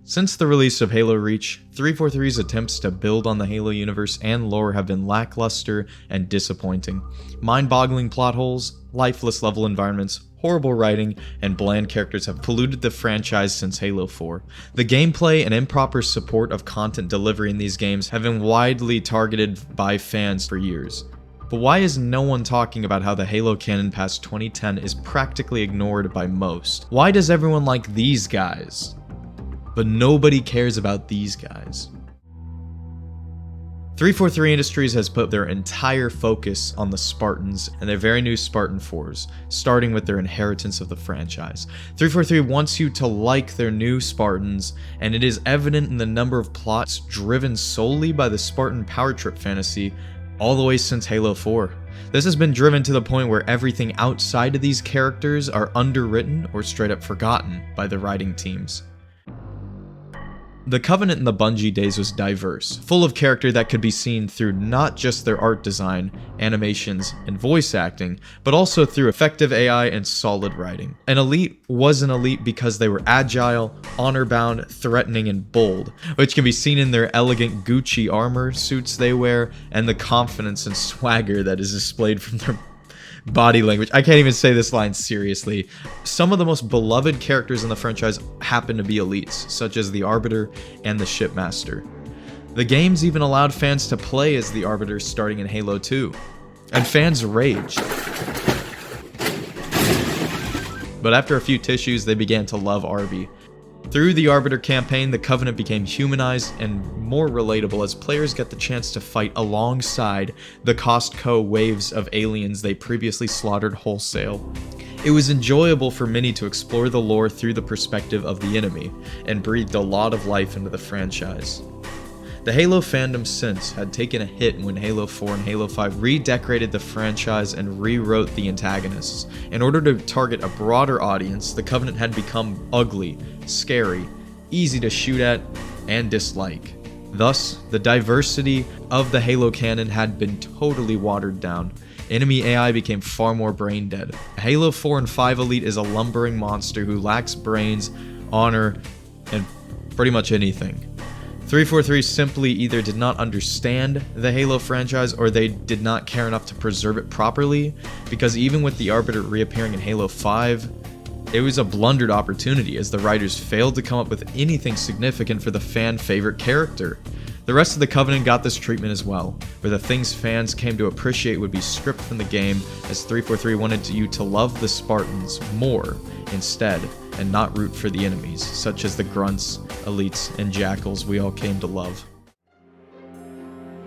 Since the release of Halo Reach, 343's attempts to build on the Halo universe and lore have been lackluster and disappointing. Mind-boggling plot holes, lifeless level environments, horrible writing, and bland characters have polluted the franchise since Halo 4. The gameplay and improper support of content delivery in these games have been widely targeted by fans for years. But why is no one talking about how the Halo canon past 2010 is practically ignored by most? Why does everyone like these guys, but nobody cares about these guys? 343 Industries has put their entire focus on the Spartans and their very new Spartan 4s, starting with their inheritance of the franchise. 343 wants you to like their new Spartans, and it is evident in the number of plots driven solely by the Spartan power trip fantasy all the way since Halo 4. This has been driven to the point where everything outside of these characters are underwritten or straight up forgotten by the writing teams. The Covenant in the Bungie days was diverse, full of character that could be seen through not just their art design, animations, and voice acting, but also through effective AI and solid writing. An elite was an elite because they were agile, honor-bound, threatening, and bold, which can be seen in their elegant Gucci armor suits they wear, and the confidence and swagger that is displayed from their body language. I can't even say this line seriously. Some of the most beloved characters in the franchise happen to be elites, such as the Arbiter and the Shipmaster. The games even allowed fans to play as the Arbiter starting in Halo 2, and fans raged. But after a few tissues, they began to love Arby. Through the Arbiter campaign, the Covenant became humanized and more relatable as players get the chance to fight alongside the Costco waves of aliens they previously slaughtered wholesale. It was enjoyable for many to explore the lore through the perspective of the enemy, and breathed a lot of life into the franchise. The Halo fandom since had taken a hit when Halo 4 and Halo 5 redecorated the franchise and rewrote the antagonists. In order to target a broader audience, the Covenant had become ugly, scary, easy to shoot at, and dislike. Thus, the diversity of the Halo canon had been totally watered down. Enemy AI became far more brain dead. Halo 4 and 5 Elite is a lumbering monster who lacks brains, honor, and pretty much anything. 343 simply either did not understand the Halo franchise or they did not care enough to preserve it properly, because even with the Arbiter reappearing in Halo 5, it was a blundered opportunity as the writers failed to come up with anything significant for the fan favorite character. The rest of the Covenant got this treatment as well, where the things fans came to appreciate would be stripped from the game, as 343 wanted you to love the Spartans more instead, and not root for the enemies, such as the grunts, elites, and jackals we all came to love.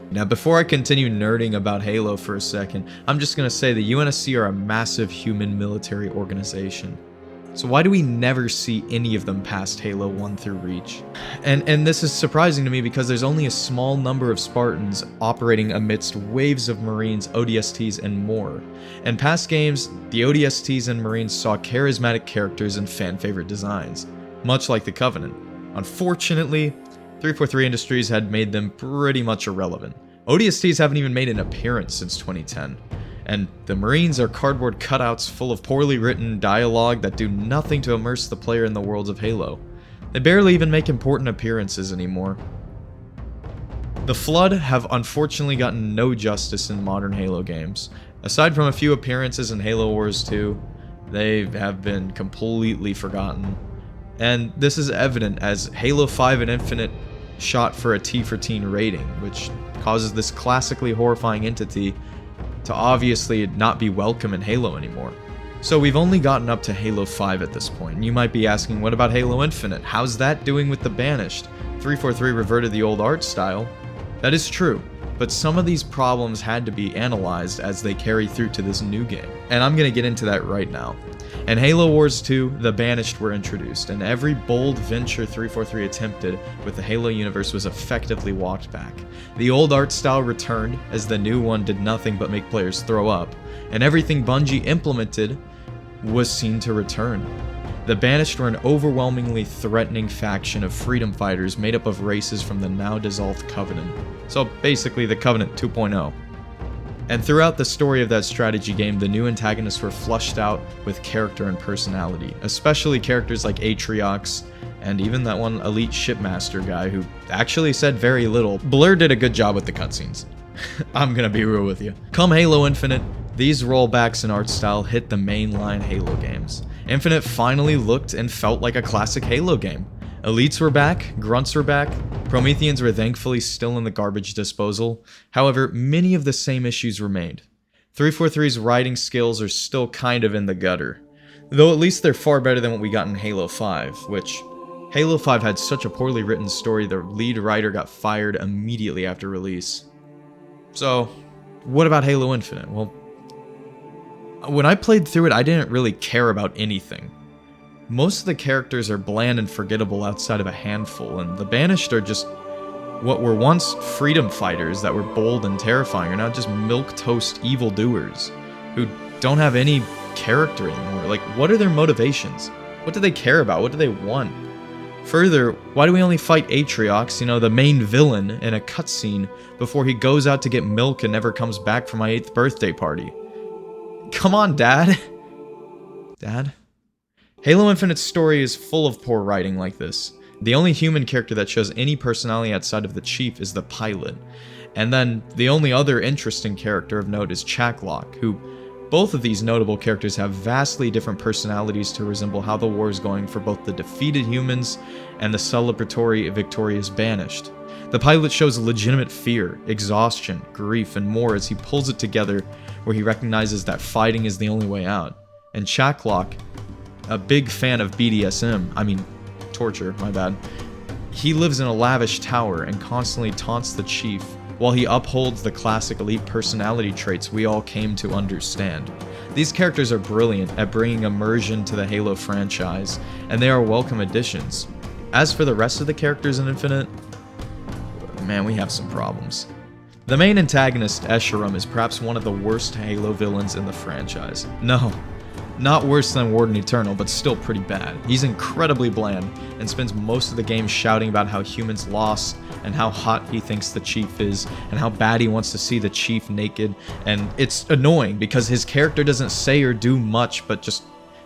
Now, before I continue nerding about Halo for a second, I'm just gonna say the UNSC are a massive human military organization. So why do we never see any of them past Halo 1 through Reach? And this is surprising to me because there's only a small number of Spartans operating amidst waves of Marines, ODSTs, and more. In past games, the ODSTs and Marines saw charismatic characters and fan-favorite designs, much like the Covenant. Unfortunately, 343 Industries had made them pretty much irrelevant. ODSTs haven't even made an appearance since 2010. And the Marines are cardboard cutouts full of poorly written dialogue that do nothing to immerse the player in the worlds of Halo. They barely even make important appearances anymore. The Flood have unfortunately gotten no justice in modern Halo games. Aside from a few appearances in Halo Wars 2, they have been completely forgotten. And this is evident as Halo 5 and Infinite shot for a T for teen rating, which causes this classically horrifying entity to obviously not be welcome in Halo anymore. So we've only gotten up to Halo 5 at this point, and you might be asking, what about Halo Infinite? How's that doing with the Banished? 343 reverted the old art style. That is true, but some of these problems had to be analyzed as they carry through to this new game, and I'm gonna get into that right now. In Halo Wars 2, the Banished were introduced, and every bold venture 343 attempted with the Halo universe was effectively walked back. The old art style returned, as the new one did nothing but make players throw up, and everything Bungie implemented was seen to return. The Banished were an overwhelmingly threatening faction of freedom fighters made up of races from the now dissolved Covenant. So basically the Covenant 2.0. And throughout the story of that strategy game, the new antagonists were flushed out with character and personality, especially characters like Atriox, and even that one elite shipmaster guy who actually said very little. Blur did a good job with the cutscenes. I'm gonna be real with you. Come Halo Infinite, these rollbacks in art style hit the mainline Halo games. Infinite finally looked and felt like a classic Halo game. Elites were back, grunts were back, Prometheans were thankfully still in the garbage disposal. However, many of the same issues remained. 343's writing skills are still kind of in the gutter. Though at least they're far better than what we got in Halo 5, which Halo 5 had such a poorly written story the lead writer got fired immediately after release. So, what about Halo Infinite? Well, when I played through it, I didn't really care about anything. Most of the characters are bland and forgettable outside of a handful, and the Banished are just what were once freedom fighters that were bold and terrifying are now just milquetoast evildoers who don't have any character anymore. Like, what are their motivations? What do they care about? What do they want? Further, why do we only fight Atriox, the main villain, in a cutscene before he goes out to get milk and never comes back for my 8th birthday party? Come on, Dad. Dad? Halo Infinite's story is full of poor writing like this. The only human character that shows any personality outside of the Chief is the pilot. And then, the only other interesting character of note is Chaklock, who both of these notable characters have vastly different personalities to resemble how the war is going for both the defeated humans and the celebratory victorious Banished. The pilot shows legitimate fear, exhaustion, grief, and more as he pulls it together where he recognizes that fighting is the only way out. And Chaklock, a big fan of torture, my bad. He lives in a lavish tower and constantly taunts the Chief while he upholds the classic elite personality traits we all came to understand. These characters are brilliant at bringing immersion to the Halo franchise, and they are welcome additions. As for the rest of the characters in Infinite, man, we have some problems. The main antagonist, Escharum, is perhaps one of the worst Halo villains in the franchise. No, not worse than Warden Eternal, but still pretty bad. He's incredibly bland, and spends most of the game shouting about how humans lost, and how hot he thinks the Chief is, and how bad he wants to see the Chief naked, and it's annoying because his character doesn't say or do much but just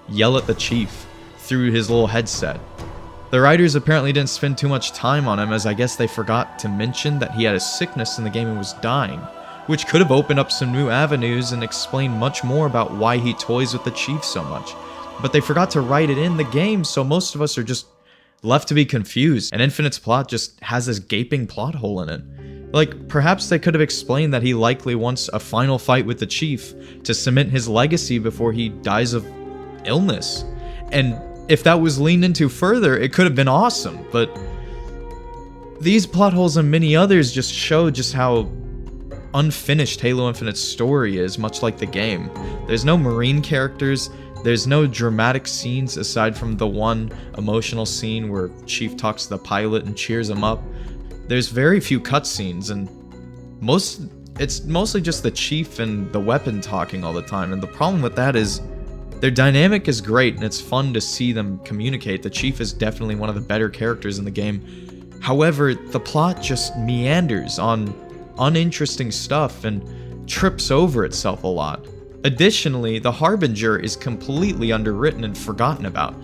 yell at the Chief through his little headset. The writers apparently didn't spend too much time on him, as I guess they forgot to mention that he had a sickness in the game and was dying, which could have opened up some new avenues and explained much more about why he toys with the Chief so much. But they forgot to write it in the game, so most of us are just left to be confused, and Infinite's plot just has this gaping plot hole in it. Like, perhaps they could have explained that he likely wants a final fight with the Chief to cement his legacy before he dies of illness. And if that was leaned into further, it could have been awesome, but these plot holes and many others just show just how unfinished Halo Infinite's story is, much like the game. There's no Marine characters, there's no dramatic scenes aside from the one emotional scene where Chief talks to the pilot and cheers him up. There's very few cutscenes, and it's mostly just the Chief and the weapon talking all the time, and the problem with that is their dynamic is great and it's fun to see them communicate. The Chief is definitely one of the better characters in the game. However, the plot just meanders on uninteresting stuff and trips over itself a lot. Additionally, the Harbinger is completely underwritten and forgotten about.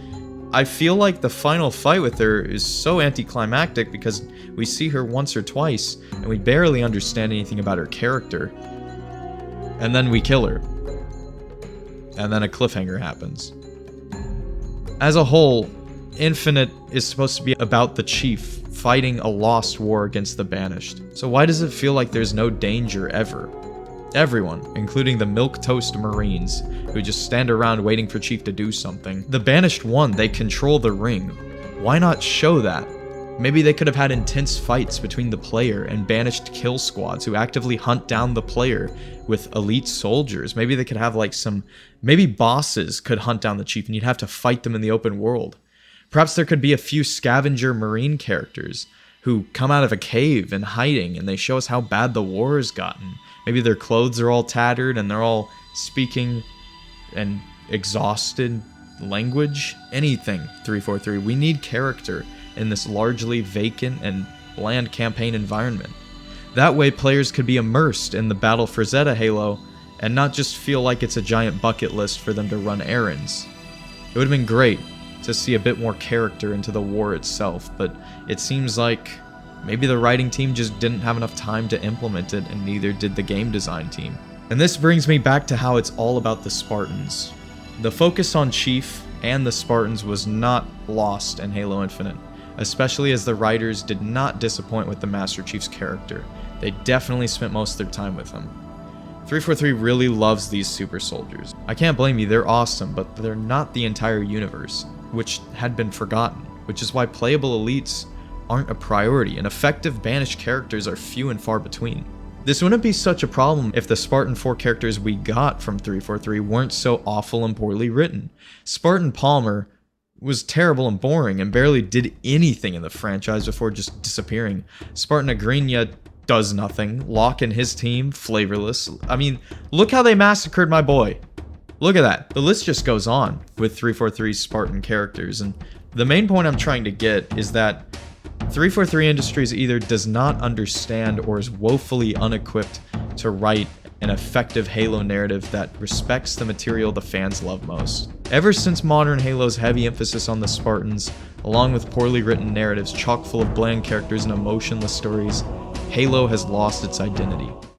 I feel like the final fight with her is so anticlimactic because we see her once or twice and we barely understand anything about her character. And then we kill her. And then a cliffhanger happens. As a whole, Infinite is supposed to be about the Chief fighting a lost war against the Banished. So why does it feel like there's no danger ever? Everyone, including the milquetoast Marines, who just stand around waiting for Chief to do something. The Banished won, they control the ring. Why not show that? Maybe they could have had intense fights between the player and Banished kill squads who actively hunt down the player with elite soldiers. Maybe they could have maybe bosses could hunt down the Chief and you'd have to fight them in the open world. Perhaps there could be a few scavenger Marine characters who come out of a cave and hiding and they show us how bad the war has gotten. Maybe their clothes are all tattered and they're all speaking an exhausted language. Anything, 343. We need character in this largely vacant and bland campaign environment. That way players could be immersed in the battle for Zeta Halo and not just feel like it's a giant bucket list for them to run errands. It would have been great to see a bit more character into the war itself, but it seems like maybe the writing team just didn't have enough time to implement it, and neither did the game design team. And this brings me back to how it's all about the Spartans. The focus on Chief and the Spartans was not lost in Halo Infinite, especially as the writers did not disappoint with the Master Chief's character. They definitely spent most of their time with him. 343 really loves these super soldiers. I can't blame you, they're awesome, but they're not the entire universe, which had been forgotten, which is why playable elites aren't a priority, and effective banished characters are few and far between. This wouldn't be such a problem if the Spartan 4 characters we got from 343 weren't so awful and poorly written. Spartan Palmer was terrible and boring and barely did anything in the franchise before just disappearing. Spartan Agrinia does nothing. Locke and his team, flavorless. I mean, look how they massacred my boy. Look at that. The list just goes on with 343's Spartan characters, and the main point I'm trying to get is that 343 Industries either does not understand or is woefully unequipped to write an effective Halo narrative that respects the material the fans love most. Ever since modern Halo's heavy emphasis on the Spartans, along with poorly written narratives chock full of bland characters and emotionless stories, Halo has lost its identity.